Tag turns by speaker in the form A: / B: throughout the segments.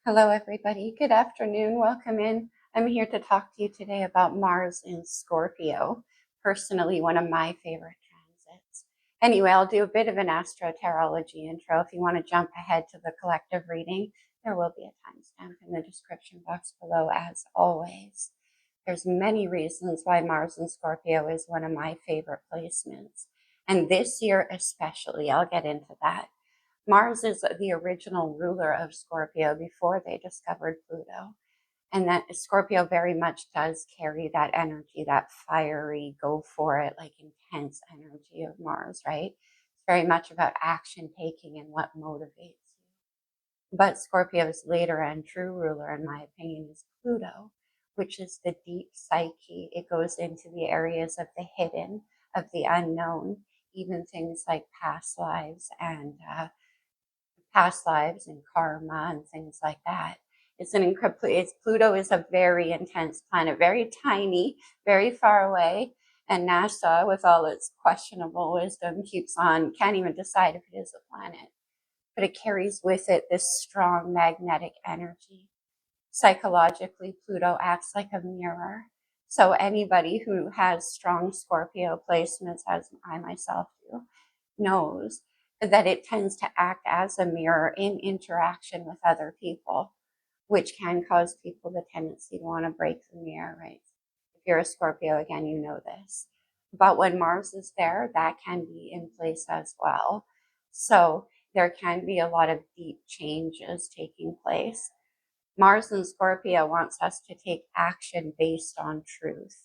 A: Hello, everybody. Good afternoon. Welcome in. I'm here to talk to you today about Mars in Scorpio. Personally, one of my favorite transits. Anyway, I'll do a bit of an AstroTarology intro. If you want to jump ahead to the collective reading, there will be a timestamp in the description box below, as always. There's many reasons why Mars in Scorpio is one of my favorite placements. And this year especially, I'll get into that. Mars is the original ruler of Scorpio before they discovered Pluto. And that Scorpio very much does carry that energy, that fiery, go for it, like intense energy of Mars, right? It's very much about action taking and what motivates you. But Scorpio's later and true ruler, in my opinion, is Pluto, which is the deep psyche. It goes into the areas of the hidden, of the unknown, even things like past lives and karma and things like that. Pluto is a very intense planet, very tiny, very far away. And NASA, with all its questionable wisdom, can't even decide if it is a planet. But it carries with it this strong magnetic energy. Psychologically, Pluto acts like a mirror. So anybody who has strong Scorpio placements, as I myself do, knows that it tends to act as a mirror in interaction with other people, which can cause people the tendency to want to break the mirror, right? If you're a Scorpio, again, you know this. But when Mars is there, that can be in place as well. So there can be a lot of deep changes taking place. Mars in Scorpio wants us to take action based on truth.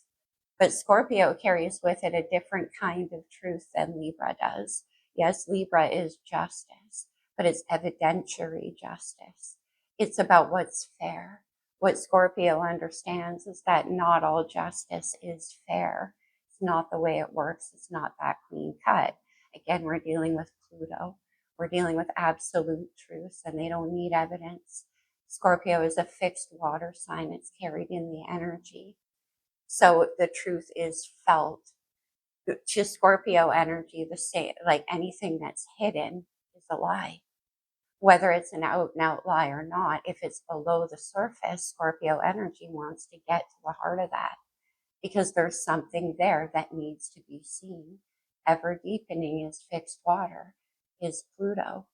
A: But Scorpio carries with it a different kind of truth than Libra does. Yes, Libra is justice, but it's evidentiary justice. It's about what's fair. What Scorpio understands is that not all justice is fair. It's not the way it works. It's not that clean cut. Again, we're dealing with Pluto. We're dealing with absolute truths, and they don't need evidence. Scorpio is a fixed water sign. It's carried in the energy. So the truth is felt. To Scorpio energy, the same, like anything that's hidden is a lie. Whether it's an out and out lie or not, if it's below the surface, Scorpio energy wants to get to the heart of that because there's something there that needs to be seen. Ever deepening is fixed water, is Pluto.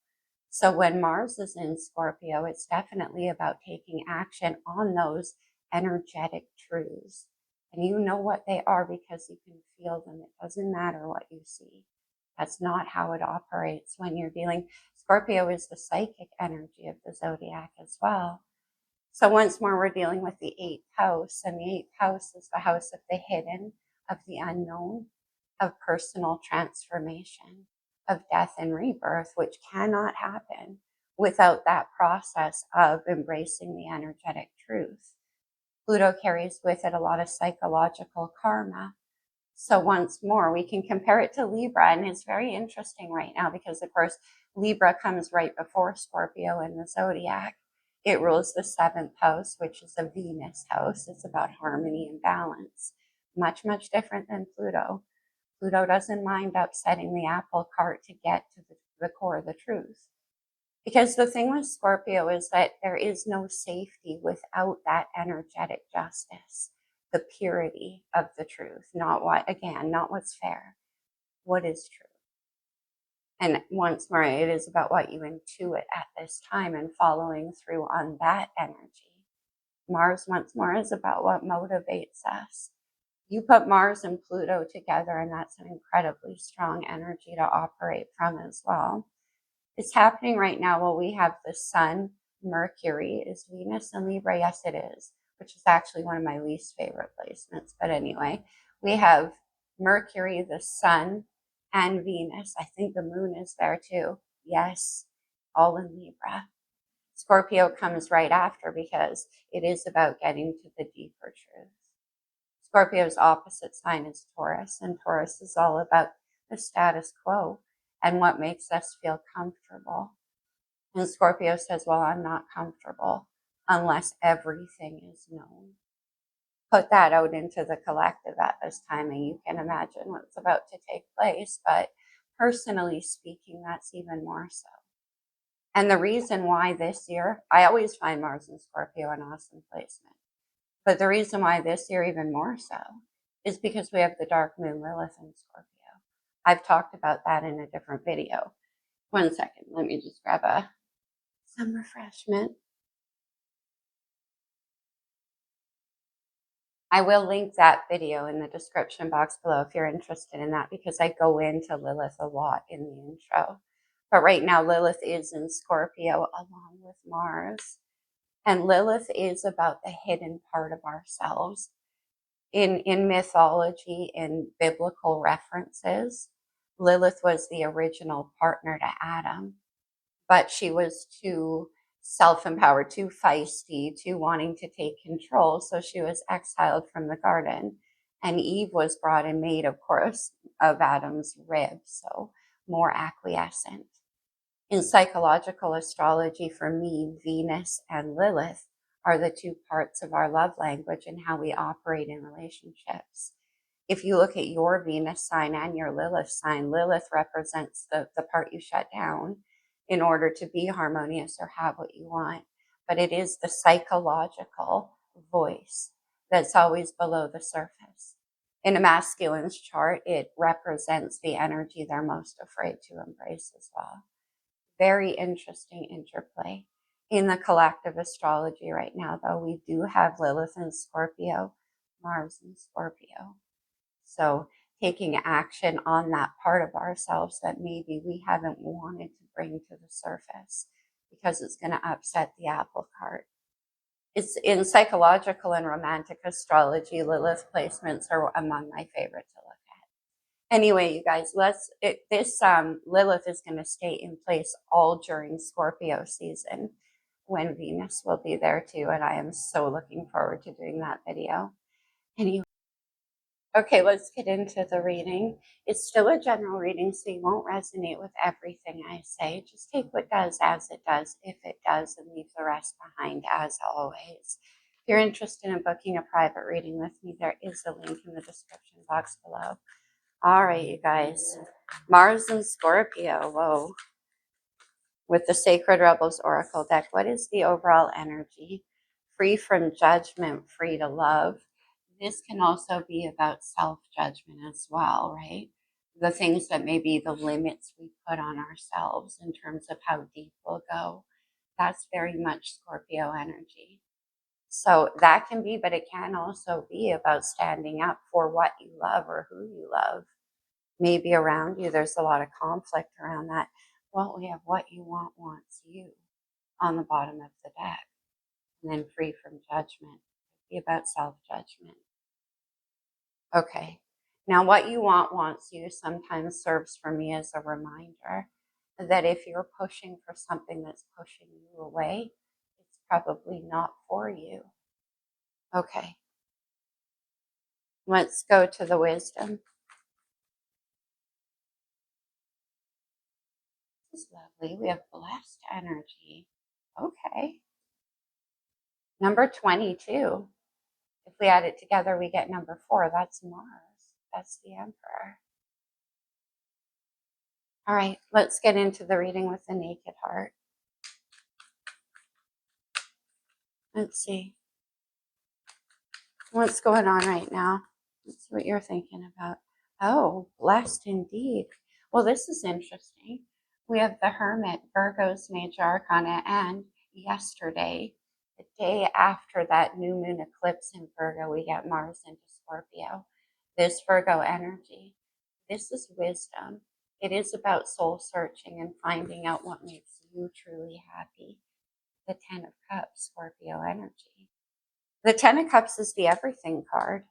A: So when Mars is in Scorpio, it's definitely about taking action on those energetic truths. And you know what they are because you can feel them. It doesn't matter what you see. That's not how it operates when you're dealing. Scorpio is the psychic energy of the zodiac as well. So once more, we're dealing with the eighth house, and the eighth house is the house of the hidden, of the unknown, of personal transformation, of death and rebirth, which cannot happen without that process of embracing the energetic truth. Pluto carries with it a lot of psychological karma. So once more, we can compare it to Libra, and it's very interesting right now because, of course, Libra comes right before Scorpio in the zodiac. It rules the seventh house, which is a Venus house. It's about harmony and balance. Much, much different than Pluto. Pluto doesn't mind upsetting the apple cart to get to the core of the truth. Because the thing with Scorpio is that there is no safety without that energetic justice, the purity of the truth, not what's fair, what is true. And once more, it is about what you intuit at this time and following through on that energy. Mars, once more, is about what motivates us. You put Mars and Pluto together, and that's an incredibly strong energy to operate from as well. It's happening right now while we have the Sun, Mercury. Is Venus in Libra? Yes, it is, which is actually one of my least favorite placements. But anyway, we have Mercury, the Sun, and Venus. I think the Moon is there too. Yes, all in Libra. Scorpio comes right after because it is about getting to the deeper truth. Scorpio's opposite sign is Taurus, and Taurus is all about the status quo and what makes us feel comfortable. And Scorpio says, well, I'm not comfortable unless everything is known. Put that out into the collective at this time, and you can imagine what's about to take place. But personally speaking, that's even more so. And the reason why this year, I always find Mars in Scorpio an awesome placement. But the reason why this year even more so is because we have the dark moon Lilith in Scorpio. I've talked about that in a different video. 1 second, let me just grab some refreshment. I will link that video in the description box below if you're interested in that, because I go into Lilith a lot in the intro. But right now, Lilith is in Scorpio along with Mars. And Lilith is about the hidden part of ourselves. In mythology, in biblical references, Lilith was the original partner to Adam, but she was too self-empowered, too feisty, too wanting to take control. So she was exiled from the garden. And Eve was brought and made, of course, of Adam's rib, so more acquiescent. In psychological astrology, for me, Venus and Lilith are the two parts of our love language and how we operate in relationships. If you look at your Venus sign and your Lilith sign, Lilith represents the part you shut down in order to be harmonious or have what you want. But it is the psychological voice that's always below the surface. In a masculine's chart, it represents the energy they're most afraid to embrace as well. Very interesting interplay. In the collective astrology right now, though, we do have Lilith in Scorpio, Mars in Scorpio. So taking action on that part of ourselves that maybe we haven't wanted to bring to the surface because it's going to upset the apple cart. It's in psychological and romantic astrology, Lilith placements are among my favorite to look at. Anyway, you guys, this Lilith is going to stay in place all during Scorpio season when Venus will be there too. And I am so looking forward to doing that video. Anyway. Okay, let's get into the reading. It's still a general reading, so you won't resonate with everything I say. Just take what does as it does, if it does, and leave the rest behind as always. If you're interested in booking a private reading with me, there is a link in the description box below. All right, you guys. Mars and Scorpio, whoa. With the Sacred Rebels Oracle deck, what is the overall energy? Free from judgment, free to love. This can also be about self-judgment as well, right? The things that may be the limits we put on ourselves in terms of how deep we'll go. That's very much Scorpio energy. So that can be, but it can also be about standing up for what you love or who you love. Maybe around you, there's a lot of conflict around that. Well, we have what you want wants you on the bottom of the deck. And then free from judgment. Be about self-judgment. Okay, now what you want wants you sometimes serves for me as a reminder that if you're pushing for something that's pushing you away, it's probably not for you. Okay, let's go to the wisdom. This is lovely. We have blessed energy. Okay. Number 22. If we add it together, we get number 4. That's Mars. That's the Emperor. All right, let's get into the reading with the Naked Heart. Let's see. What's going on right now? Let's see what you're thinking about. Oh, blessed indeed. Well, this is interesting. We have the Hermit, Virgo's major arcana, and yesterday, the day after that new moon eclipse in Virgo, we get Mars into Scorpio. This Virgo energy, this is wisdom. It is about soul searching and finding out what makes you truly happy. The 10 of Cups, Scorpio energy. The 10 of Cups is the everything card.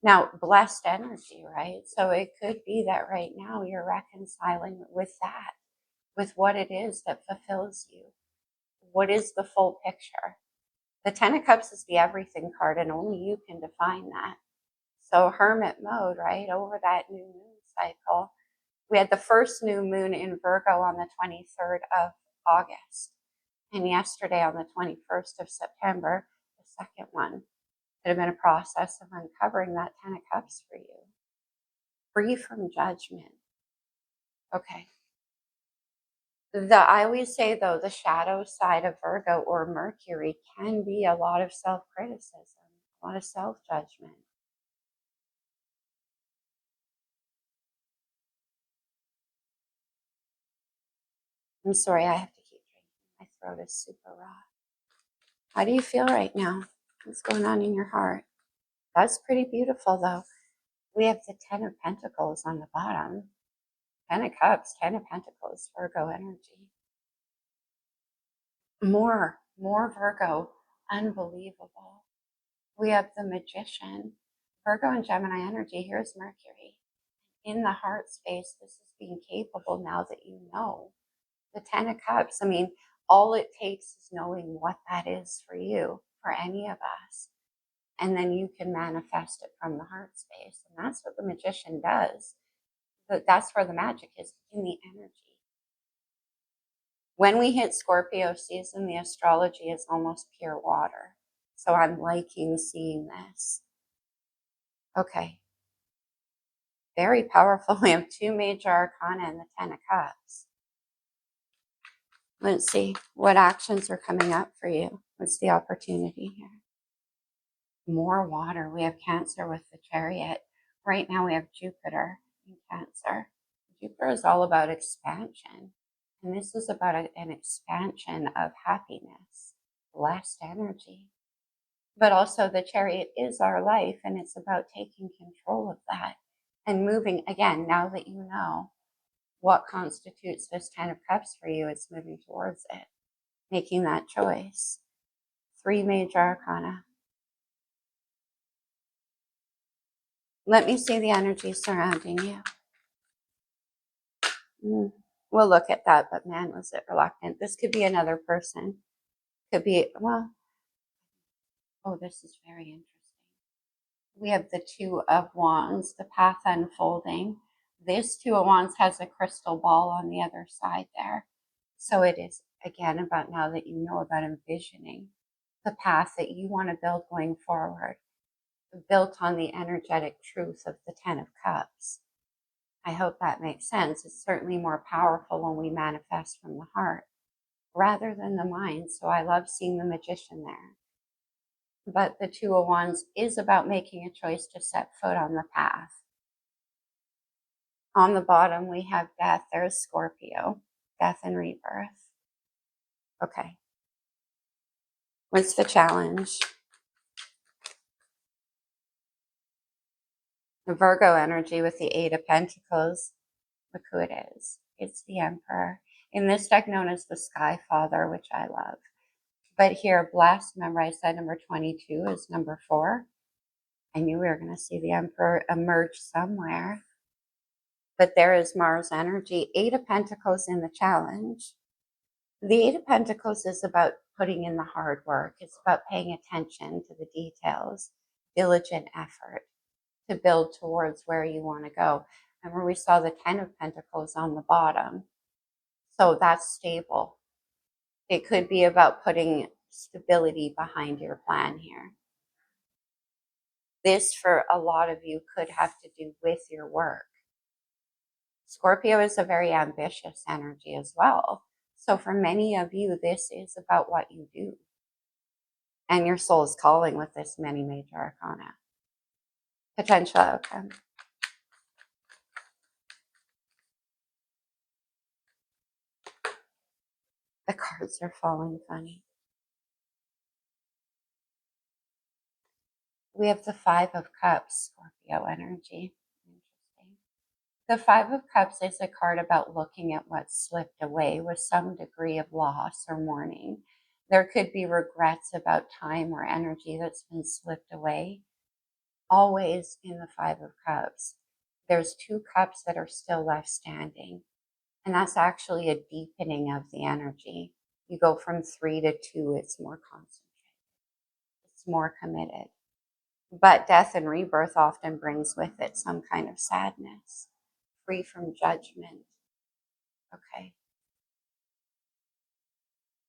A: Now, blessed energy, right? So it could be that right now you're reconciling with that, with what it is that fulfills you. What is the full picture? The 10 of Cups is the everything card, and only you can define that. So hermit mode, right? Over that new moon cycle. We had the first new moon in Virgo on the 23rd of August. And yesterday on the 21st of September, the second one. It had been a process of uncovering that 10 of Cups for you. Free from judgment. Okay. I always say, though, the shadow side of Virgo or Mercury can be a lot of self-criticism, a lot of self-judgment. I'm sorry, I have to keep drinking. My throat is super raw. How do you feel right now? What's going on in your heart? That's pretty beautiful, though. We have the Ten of Pentacles on the bottom. Ten of Cups, Ten of Pentacles, Virgo energy. More Virgo. Unbelievable. We have the Magician. Virgo and Gemini energy. Here's Mercury. In the heart space, this is being capable now that you know. The Ten of Cups, I mean, all it takes is knowing what that is for you, for any of us. And then you can manifest it from the heart space. And that's what the Magician does. But that's where the magic is, in the energy. When we hit Scorpio season, the astrology is almost pure water. So I'm liking seeing this. Okay. Very powerful. We have two major arcana and the Ten of Cups. Let's see what actions are coming up for you. What's the opportunity here? More water. We have Cancer with the Chariot. Right now we have Jupiter in Cancer. Jupiter is all about expansion. And this is about an expansion of happiness, blessed energy. But also the Chariot is our life, and it's about taking control of that and moving, again, now that you know what constitutes this Ten of Cups for you, it's moving towards it, making that choice. Three major arcana. Let me see the energy surrounding you. We'll look at that, but man, was it reluctant. This could be another person. Could be, well, oh, this is very interesting. We have the Two of Wands, the path unfolding. This Two of Wands has a crystal ball on the other side there. So it is, again, about now that you know about envisioning the path that you want to build going forward, built on the energetic truth of the Ten of Cups. I hope that makes sense. It's certainly more powerful when we manifest from the heart rather than the mind. So I love seeing the Magician there. But the Two of Wands is about making a choice to set foot on the path. On the bottom, we have Death. There's Scorpio, Death and Rebirth. Okay. What's the challenge? The Virgo energy with the Eight of Pentacles. Look who it is. It's the Emperor. In this deck known as the Sky Father, which I love. But here, blessed, remember I said number 22 is number 4. I knew we were going to see the Emperor emerge somewhere. But there is Mars energy. Eight of Pentacles in the challenge. The Eight of Pentacles is about putting in the hard work. It's about paying attention to the details, diligent effort to build towards where you want to go. Remember, we saw the Ten of Pentacles on the bottom. So that's stable. It could be about putting stability behind your plan here. This, for a lot of you, could have to do with your work. Scorpio is a very ambitious energy as well. So for many of you, this is about what you do. And your soul is calling with this many major arcana. Potential outcome. The cards are falling funny. We have the Five of Cups, Scorpio energy. Interesting. The Five of Cups is a card about looking at what slipped away with some degree of loss or mourning. There could be regrets about time or energy that's been slipped away. Always in the Five of Cups, there's two cups that are still left standing. And that's actually a deepening of the energy. You go from 3 to 2, it's more concentrated. It's more committed. But death and rebirth often brings with it some kind of sadness, free from judgment. Okay.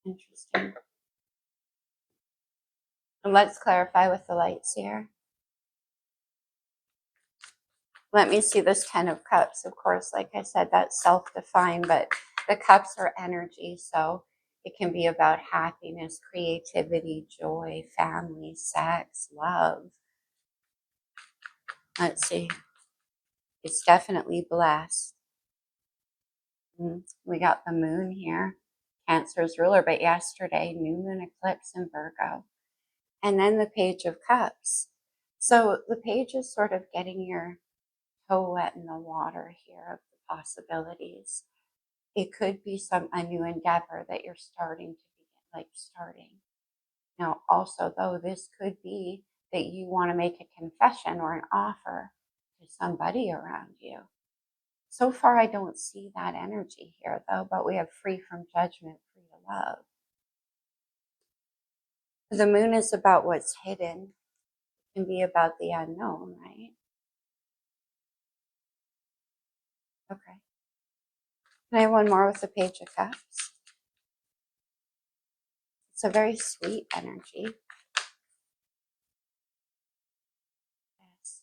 A: Interesting. And let's clarify with the lights here. Let me see this Ten of Cups. Of course, like I said, that's self-defined, but The cups are energy, so it can be about happiness, creativity, joy, family, sex, love. Let's see. It's definitely blessed. We got the moon here, Cancer's ruler, but yesterday, new moon eclipse in Virgo. And then the Page of Cups. So the page is sort of getting your toe wet in the water here of the possibilities. It could be a new endeavor that you're starting to begin, starting. Now, also, though, this could be that you want to make a confession or an offer to somebody around you. So far, I don't see that energy here, though, but we have free from judgment, free to love. The moon is about what's hidden. It can be about the unknown, right? Okay. Can I have one more with the Page of Cups? It's a very sweet energy. Yes.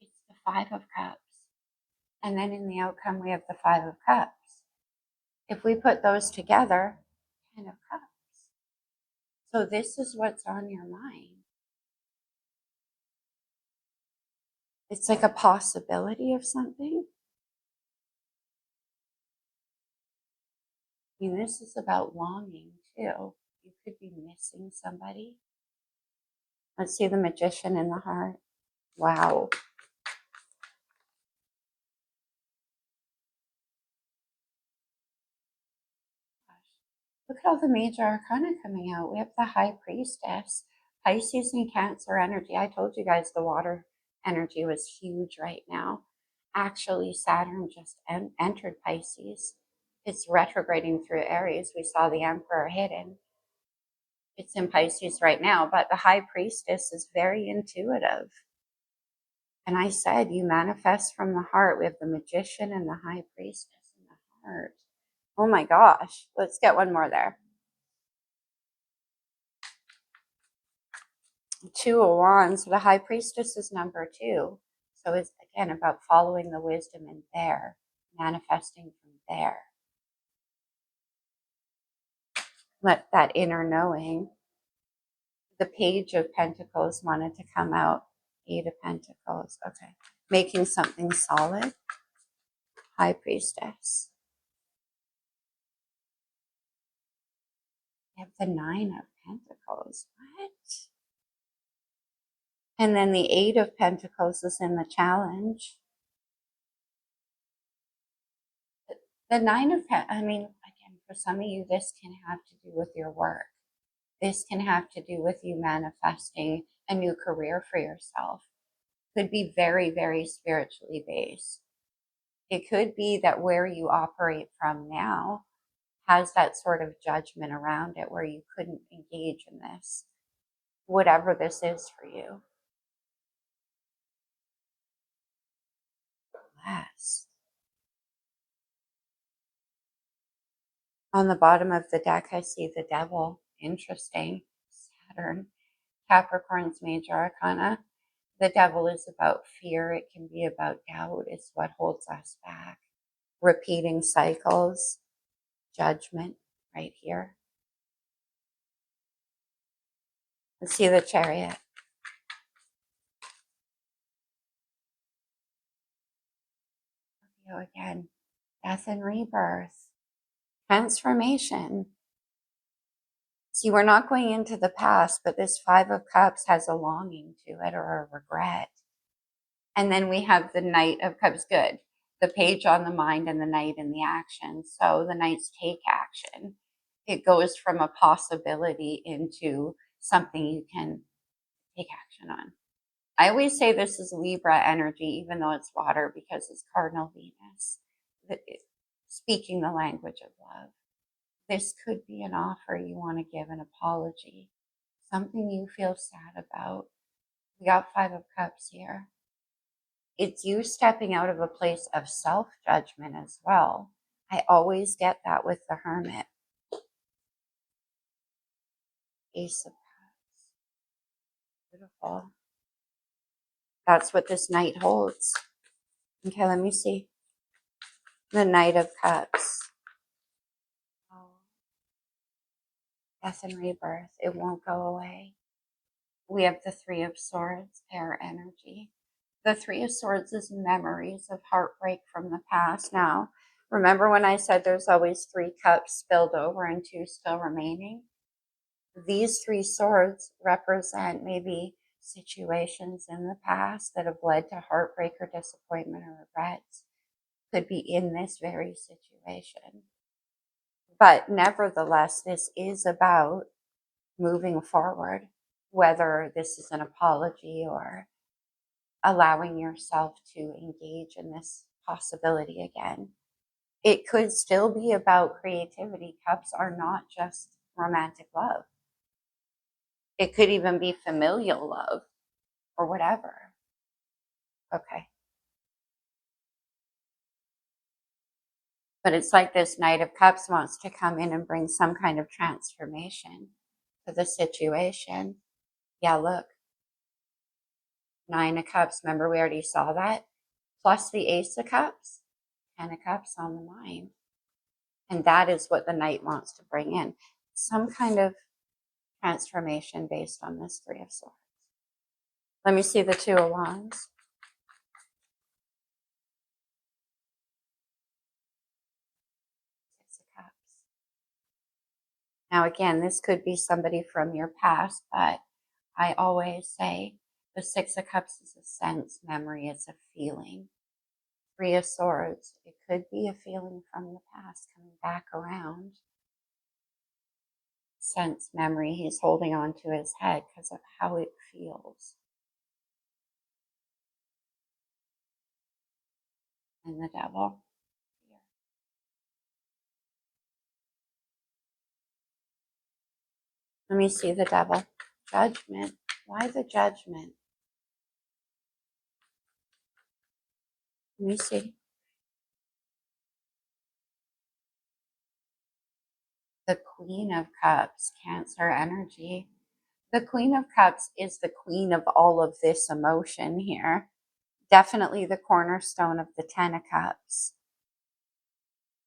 A: It's the Five of Cups. And then in the outcome, we have the Five of Cups. If we put those together, 10 of Cups. So this is what's on your mind. It's like a possibility of something. I mean, this is about longing too. You could be missing somebody. Let's see the Magician in the heart. Wow. Look at all the major arcana coming out. We have the High Priestess, Pisces and Cancer energy. I told you guys the water energy was huge right now. Actually, Saturn just entered Pisces. It's retrograding through Aries. We saw the Emperor hidden. It's in Pisces right now, but the High Priestess is very intuitive. And I said, you manifest from the heart. We have the Magician and the High Priestess in the heart. Oh my gosh. Let's get one more there. Two of Wands. The High Priestess is number 2. So it's, again, about following the wisdom in there, manifesting from there. Let that inner knowing. The Page of Pentacles wanted to come out. 8 of Pentacles. Okay. Making something solid. High Priestess. We have the 9 of Pentacles. What? And then the 8 of Pentacles is in the challenge. The 9 of Pentacles, I mean, again, for some of you, this can have to do with your work. This can have to do with you manifesting a new career for yourself. Could be very, very spiritually based. It could be that where you operate from now has that sort of judgment around it where you couldn't engage in this, whatever this is for you. Blessed. On the bottom of the deck, I see the Devil. Interesting. Saturn. Capricorn's major arcana. The Devil is about fear. It can be about doubt. It's what holds us back. Repeating cycles. Judgment right here. Let's see the Chariot. Again, death and rebirth. Transformation. See, we're not going into the past, but this 5 of Cups has a longing to it or a regret. And then we have the Knight of Cups. Good. The Page on the mind and the Knight in the action. So the Knights take action. It goes from a possibility into something you can take action on. I always say this is Libra energy, even though it's water, because it's cardinal Venus, speaking the language of love. This could be an offer you want to give, an apology, something you feel sad about. We got 5 of Cups here. It's you stepping out of a place of self-judgment as well. I always get that with the Hermit. Ace of Cups. Beautiful. That's what this Knight holds. Okay, let me see. The Knight of Cups. Death and rebirth. It won't go away. We have the Three of Swords, air energy. The Three of Swords is memories of heartbreak from the past. Now, remember when I said there's always 3 cups spilled over and 2 still remaining? These 3 swords represent maybe situations in the past that have led to heartbreak or disappointment or regrets. Could be in this very situation. But nevertheless, this is about moving forward, whether this is an apology or allowing yourself to engage in this possibility again. It could still be about creativity. Cups are not just romantic love. It could even be familial love or whatever. Okay. But it's like this Knight of Cups wants to come in and bring some kind of transformation to the situation. Yeah, look. 9 of Cups. Remember, we already saw that. Plus the Ace of Cups. 10 of Cups on the mind. And that is what the Knight wants to bring in. Some kind of transformation based on this Three of Swords. Let me see the Two of Wands. Six of Cups. Now, again, this could be somebody from your past, but I always say the Six of Cups is a sense, memory, it's a feeling. Three of Swords, it could be a feeling from the past coming back around. Sense, memory, he's holding on to his head because of how it feels. And the Devil. Let me see the Devil. Judgment. Why the Judgment? Let me see. The Queen of Cups, Cancer energy. The Queen of Cups is the queen of all of this emotion here. Definitely the cornerstone of the 10 of Cups.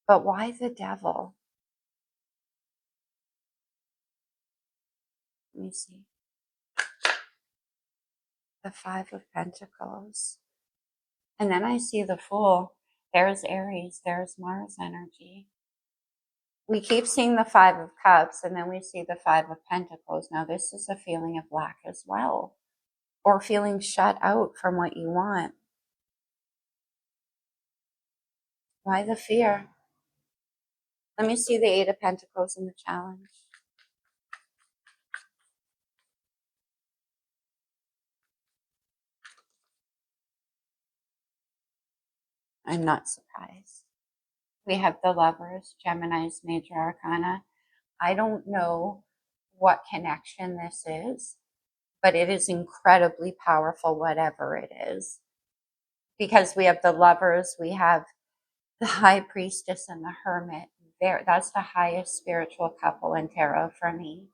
A: But why the Devil? Let me see. The Five of Pentacles. And then I see the Fool. There's Aries, there's Mars energy. We keep seeing the Five of Cups, and then we see the Five of Pentacles. Now, this is a feeling of lack as well, or feeling shut out from what you want. Why the fear? Let me see the Eight of Pentacles in the challenge. I'm not surprised. We have the Lovers, Gemini's major arcana. I don't know what connection this is, but it is incredibly powerful, whatever it is. Because we have the Lovers, we have the High Priestess and the Hermit. That's the highest spiritual couple in tarot for me.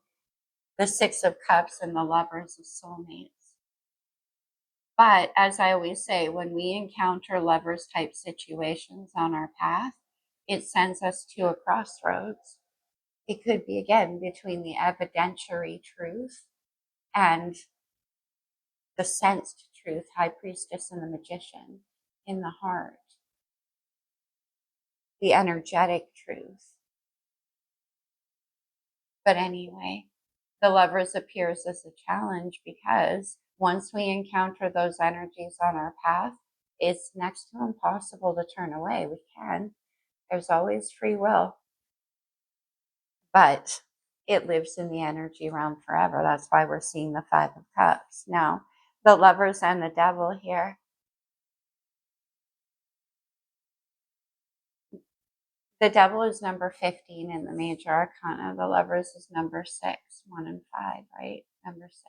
A: The Six of Cups and the Lovers is soulmates. But as I always say, when we encounter Lovers type situations on our path, it sends us to a crossroads. It could be, again, between the evidentiary truth and the sensed truth, High Priestess and the Magician in the heart. The energetic truth. But anyway, the Lovers appears as a challenge because once we encounter those energies on our path, it's next to impossible to turn away. We can. There's always free will. But it lives in the energy realm forever. That's why we're seeing the Five of Cups. Now, the Lovers and the Devil here. The Devil is number 15 in the major arcana. The Lovers is number 6, 1 and 5, right? Number 6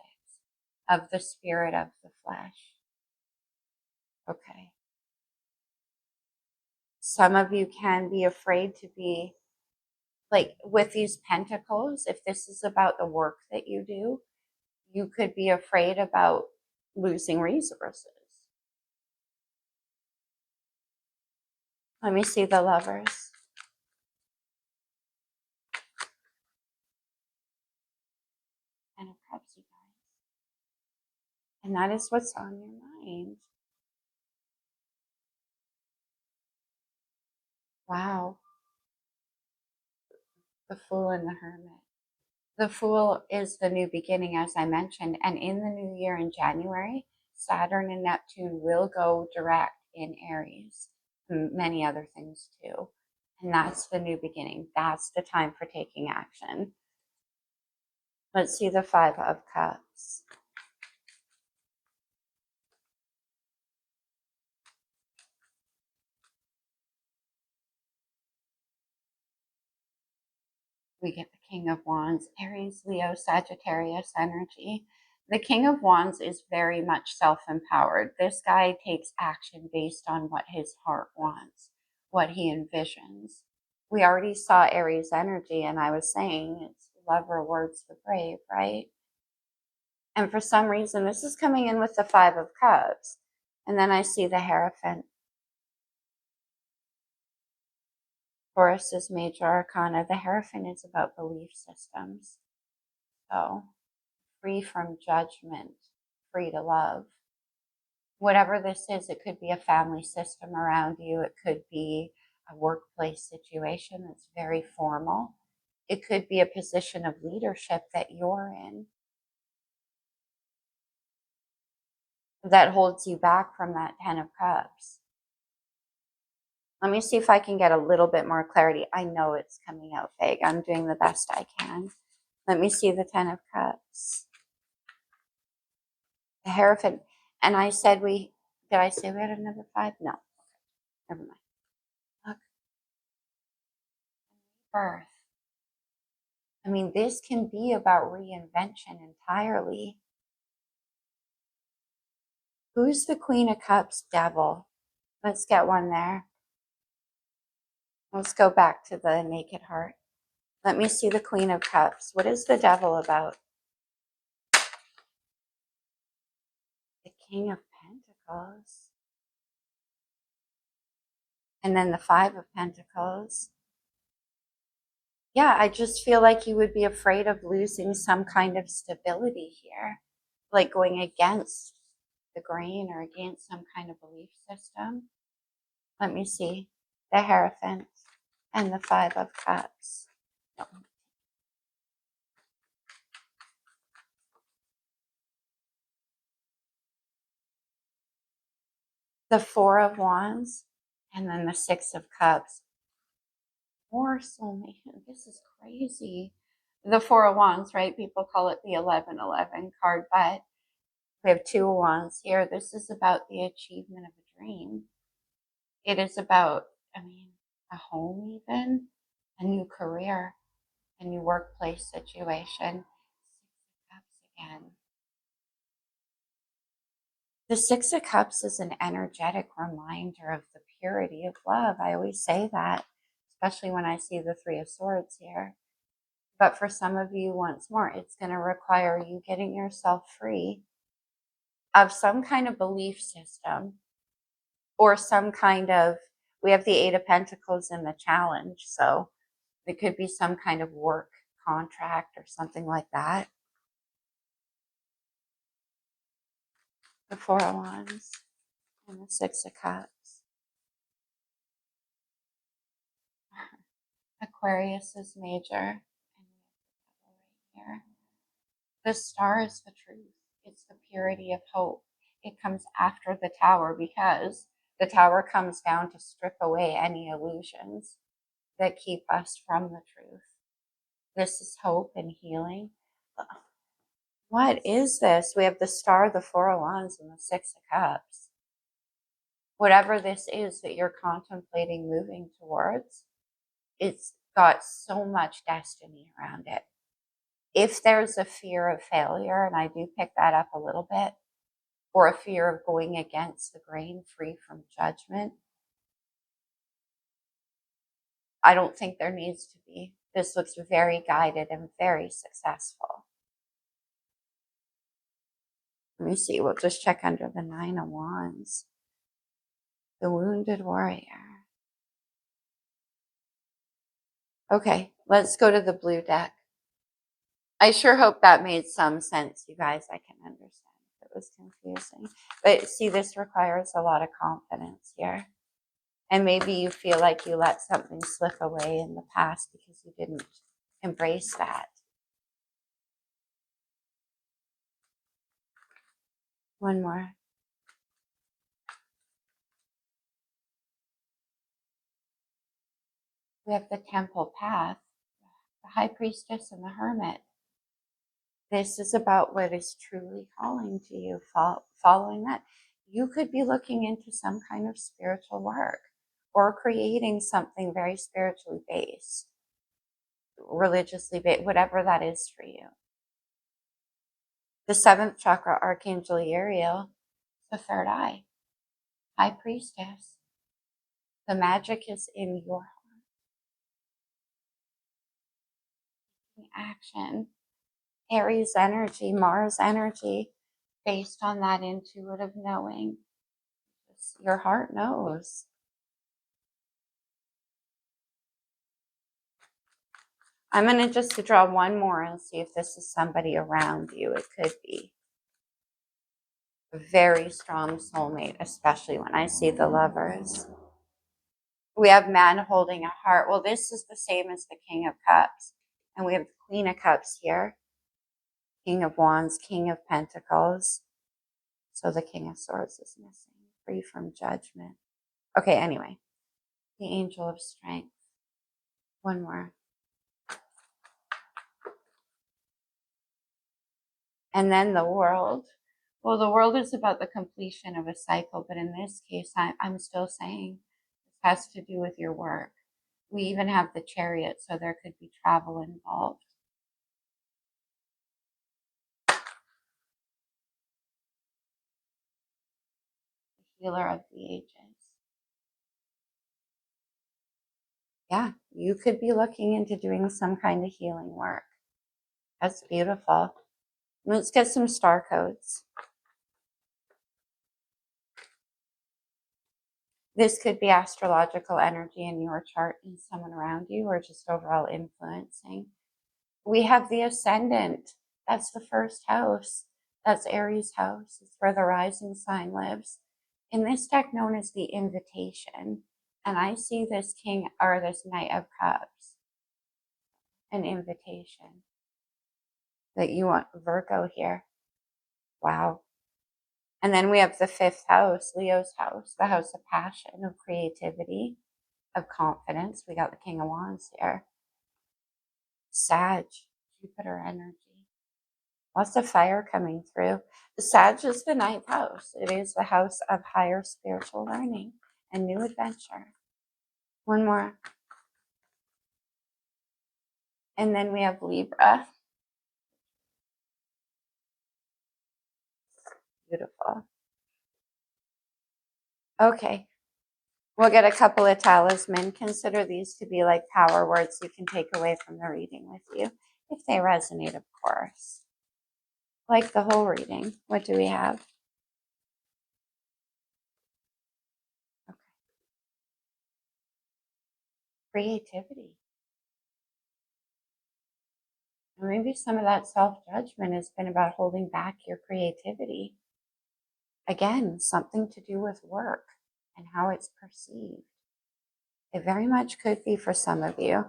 A: of the spirit of the flesh. Okay. Some of you can be afraid to be, like with these pentacles, if this is about the work that you do, you could be afraid about losing resources. Let me see the Lovers. And that is what's on your mind. Wow. The Fool and the Hermit. The Fool is the new beginning, as I mentioned. And in the new year in January, Saturn and Neptune will go direct in Aries. Many other things too. And that's the new beginning. That's the time for taking action. Let's see the Five of Cups. We get the King of Wands, Aries, Leo, Sagittarius energy. The King of Wands is very much self-empowered. This guy takes action based on what his heart wants, what he envisions. We already saw Aries energy, and I was saying it's love rewards the brave, right? And for some reason, this is coming in with the Five of Cups. And then I see the Hierophant. Taurus is major arcana. The Hierophant is about belief systems. So free from judgment, free to love. Whatever this is, it could be a family system around you. It could be a workplace situation that's very formal. It could be a position of leadership that you're in that holds you back from that Ten of Cups. Let me see if I can get a little bit more clarity. I know it's coming out vague. I'm doing the best I can. Let me see the Ten of Cups. The Hierophant. And I said did I say we had another 5? No. Never mind. Look. Birth. I mean, this can be about reinvention entirely. Who's the Queen of Cups? Devil. Let's get one there. Let's go back to the Naked Heart. Let me see the Queen of Cups. What is the Devil about? The King of Pentacles. And then the Five of Pentacles. Yeah, I just feel like you would be afraid of losing some kind of stability here, like going against the grain or against some kind of belief system. Let me see. The Hierophant and the Five of Cups. No. The Four of Wands and then the Six of Cups. More soulmate. This is crazy. The Four of Wands, right? People call it the 1111 card, but we have Two of Wands here. This is about the achievement of a dream. It is about, a home even, a new career, a new workplace situation. Six of Cups again. The Six of Cups is an energetic reminder of the purity of love. I always say that, especially when I see the Three of Swords here. But for some of you, once more, it's going to require you getting yourself free of some kind of belief system or some kind of, we have the Eight of Pentacles in the challenge. So it could be some kind of work contract or something like that. The Four of Wands and the Six of Cups. Aquarius is major. And right here. The Star is the truth. It's the purity of hope. It comes after the Tower because the Tower comes down to strip away any illusions that keep us from the truth. This is hope and healing. What is this? We have the Star, the Four of Wands, and the Six of Cups. Whatever this is that you're contemplating moving towards, it's got so much destiny around it. If there's a fear of failure, and I do pick that up a little bit, or a fear of going against the grain, free from judgment, I don't think there needs to be. This looks very guided and very successful. Let me see. We'll just check under the Nine of Wands. The Wounded Warrior. Okay, let's go to the blue deck. I sure hope that made some sense, you guys. I can understand if it was confusing. But see, this requires a lot of confidence here. And maybe you feel like you let something slip away in the past because you didn't embrace that. One more. We have the temple path, the high priestess and the hermit. This is about what is truly calling to you, following that. You could be looking into some kind of spiritual work or creating something very spiritually based, religiously based, whatever that is for you. The seventh chakra, Archangel Uriel, the third eye, high priestess. The magic is in your heart. Action. Aries energy, Mars energy, based on that intuitive knowing. Your heart knows. I'm going to just draw one more and see if this is somebody around you. It could be a very strong soulmate, especially when I see the Lovers. We have man holding a heart. Well, this is the same as the King of Cups. And we have the Queen of Cups here. King of Wands, King of Pentacles. So the King of Swords is missing. Free from judgment. Okay, anyway. The Angel of Strength. One more. And then the World. Well, the World is about the completion of a cycle, but in this case, I'm still saying this has to do with your work. We even have the Chariot, so there could be travel involved. The Healer of the Ages. Yeah, you could be looking into doing some kind of healing work. That's beautiful. Let's get some star codes. This could be astrological energy in your chart and someone around you, or just overall influencing. We have the Ascendant. That's the first house. That's Aries' house. It's where the rising sign lives. In this deck known as the Invitation. And I see this King, or this Knight of Cups. An invitation. That you want Virgo here. Wow. And then we have the fifth house, Leo's house. The house of passion, of creativity, of confidence. We got the King of Wands here. Sag, Jupiter energy. Lots of fire coming through. The Sag is the ninth house. It is the house of higher spiritual learning and new adventure. One more. And then we have Libra. Beautiful. Okay. We'll get a couple of talisman. Consider these to be like power words you can take away from the reading with you, if they resonate, of course. Like the whole reading. What do we have? Okay. Creativity. And maybe some of that self-judgment has been about holding back your creativity. Again, something to do with work and how it's perceived. It very much could be for some of you.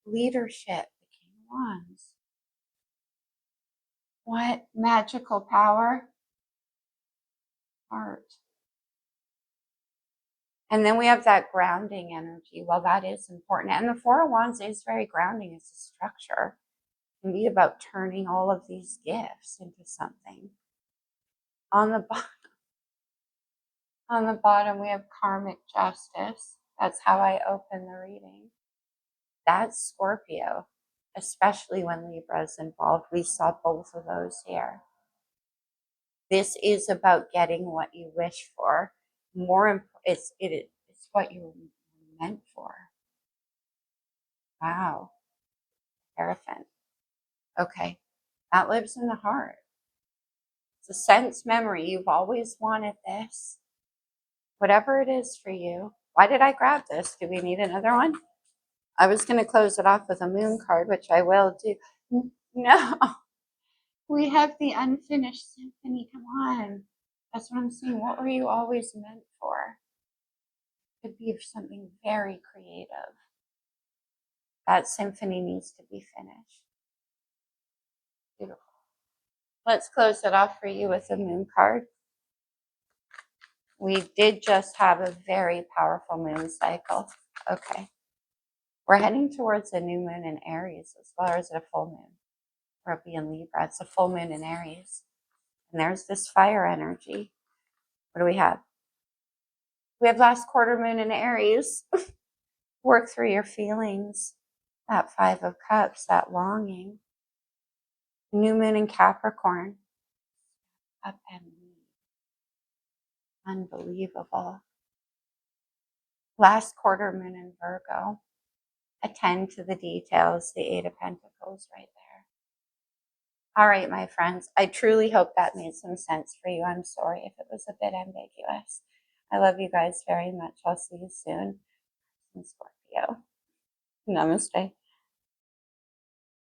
A: Leadership, the King of Wands. What magical power? Heart. And then we have that grounding energy. Well, that is important. And the Four of Wands is very grounding. It's a structure. It can be about turning all of these gifts into something. On the bottom, we have karmic justice. That's how I open the reading. That's Scorpio, especially when Libra is involved. We saw both of those here. This is about getting what you wish for. It's what you're meant for. Wow. Hierophant. Okay. That lives in the heart. It's a sense memory. You've always wanted this. Whatever it is for you. Why did I grab this? Do we need another one? I was going to close it off with a moon card, which I will do. No. We have the unfinished symphony. Come on. That's what I'm saying. What were you always meant for? Could be something very creative. That symphony needs to be finished. Beautiful. Let's close it off for you with a moon card. We did just have a very powerful moon cycle. Okay. We're heading towards a new moon in Aries as well as a full moon. Or it'll be in Libra. It's a full moon in Aries. And there's this fire energy. What do we have? We have last quarter moon in Aries. Work through your feelings. That 5 of Cups, that longing. New moon in Capricorn. Up and leave. Unbelievable. Last quarter moon in Virgo. Attend to the details. The 8 of Pentacles right there. All right, my friends. I truly hope that made some sense for you. I'm sorry if it was a bit ambiguous. I love you guys very much. I'll see you soon. In Scorpio. Namaste.